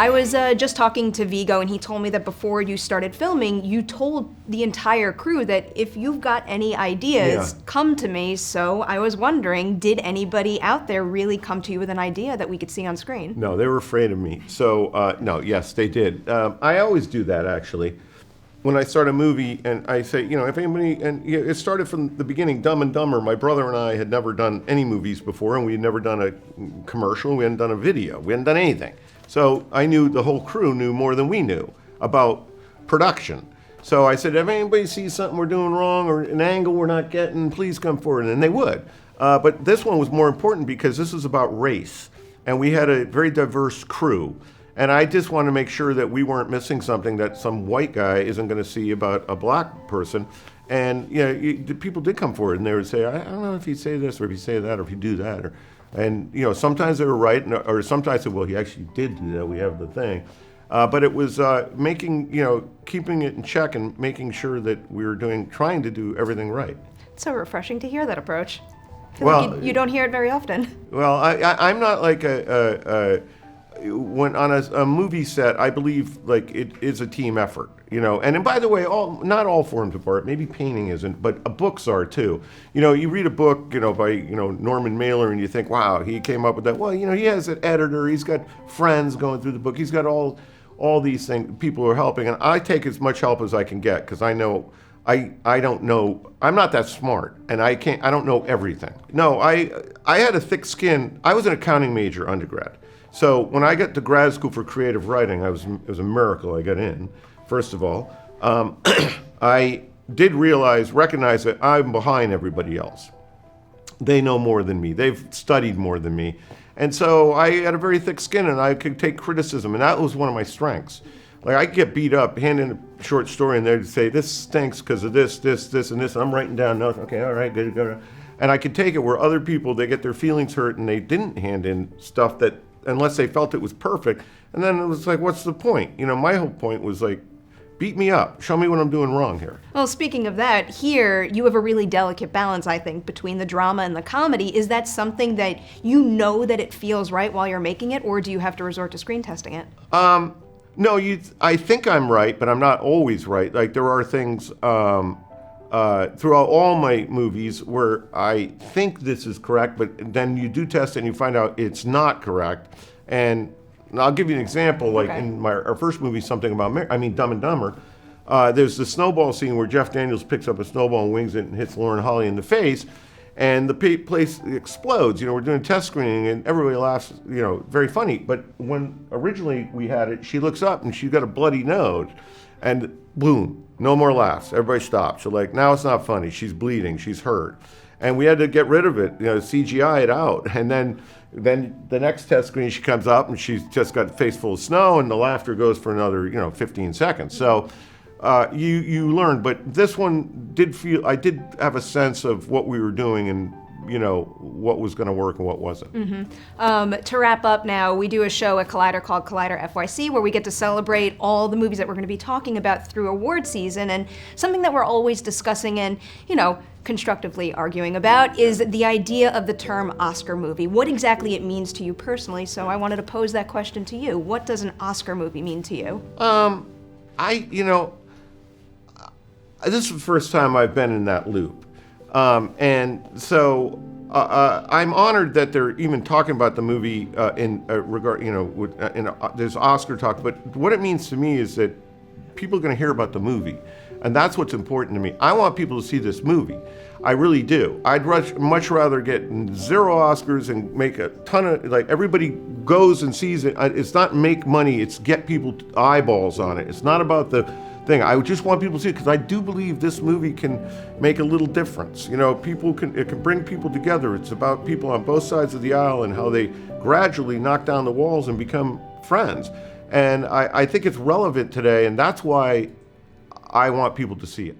I was just talking to Viggo, and he told me that before you started filming, you told the entire crew that if you've got any ideas, come to me. So I was wondering, did anybody out there really come to you with an idea that we could see on screen? No, they were afraid of me. So, no, yes, they did. I always do that, actually. When I start a movie and I say, if anybody, and it started from the beginning, Dumb and Dumber. My brother and I had never done any movies before, and we had never done a commercial, we hadn't done a video, we hadn't done anything. So I knew the whole crew knew more than we knew about production. So I said, if anybody sees something we're doing wrong or an angle we're not getting, please come forward, and they would. But this one was more important because this was about race, and we had a very diverse crew. And I just wanted to make sure that we weren't missing something that some white guy isn't going to see about a black person. And people did come forward and they would say, I don't know if you say this or if you say that or if you do that. And sometimes they were right, or sometimes they said, well, he actually did do that. We have the thing. But it was keeping it in check and making sure that we were trying to do everything right. It's so refreshing to hear that approach. I feel like you don't hear it very often. Well, I'm not like when on a movie set, I believe like it is a team effort, And by the way, not all forms of art. Maybe painting isn't, but books are too. You read a book, by Norman Mailer, and you think, wow, he came up with that. Well, he has an editor. He's got friends going through the book. He's got all these things. People are helping, and I take as much help as I can get because I know I don't know. I'm not that smart, and I don't know everything. No, I had a thick skin. I was an accounting major undergrad. So when I got to grad school for creative writing, it was a miracle I got in, first of all. I did recognize that I'm behind everybody else. They know more than me. They've studied more than me. And so I had a very thick skin and I could take criticism, and that was one of my strengths. Like I could get beat up, hand in a short story, and they'd say, this stinks because of this, and this. And I'm writing down notes. Okay, all right, good. And I could take it where other people, they get their feelings hurt and they didn't hand in stuff that, unless they felt it was perfect. And then it was like, what's the point? My whole point was like, beat me up. Show me what I'm doing wrong here. Well, speaking of that, here you have a really delicate balance, I think, between the drama and the comedy. Is that something that that it feels right while you're making it, or do you have to resort to screen testing it? No, I think I'm right, but I'm not always right. Like there are things throughout all my movies where I think this is correct, but then you do test it and you find out it's not correct. And I'll give you an example. Like in our first movie, Dumb and Dumber, there's the snowball scene where Jeff Daniels picks up a snowball and wings it and hits Lauren Holly in the face, and the place explodes. We're doing test screening and everybody laughs, very funny. But when originally we had it, she looks up and she's got a bloody nose, and boom, no more laughs. Everybody stops. So like, now it's not funny. She's bleeding. She's hurt. And we had to get rid of it, CGI it out. And then the next test screen, she comes up and she's just got a face full of snow, and the laughter goes for another, 15 seconds. So you learn. But this one I did have a sense of what we were doing and what was going to work and what wasn't. Mm-hmm. To wrap up now, we do a show at Collider called Collider FYC, where we get to celebrate all the movies that we're going to be talking about through award season. And something that we're always discussing and, constructively arguing about is the idea of the term Oscar movie. What exactly it means to you personally. So I wanted to pose that question to you. What does an Oscar movie mean to you? This is the first time I've been in that loop. And so I'm honored that they're even talking about the movie in regard, there's Oscar talk. But what it means to me is that people are going to hear about the movie, and that's what's important to me. I want people to see this movie. I really do. I'd much rather get 0 Oscars and make a ton of, everybody goes and sees it. It's not make money, it's get people eyeballs on it. It's not about the thing. I just want people to see it because I do believe this movie can make a little difference. It can bring people together. It's about people on both sides of the aisle and how they gradually knock down the walls and become friends. And I think it's relevant today, and that's why I want people to see it.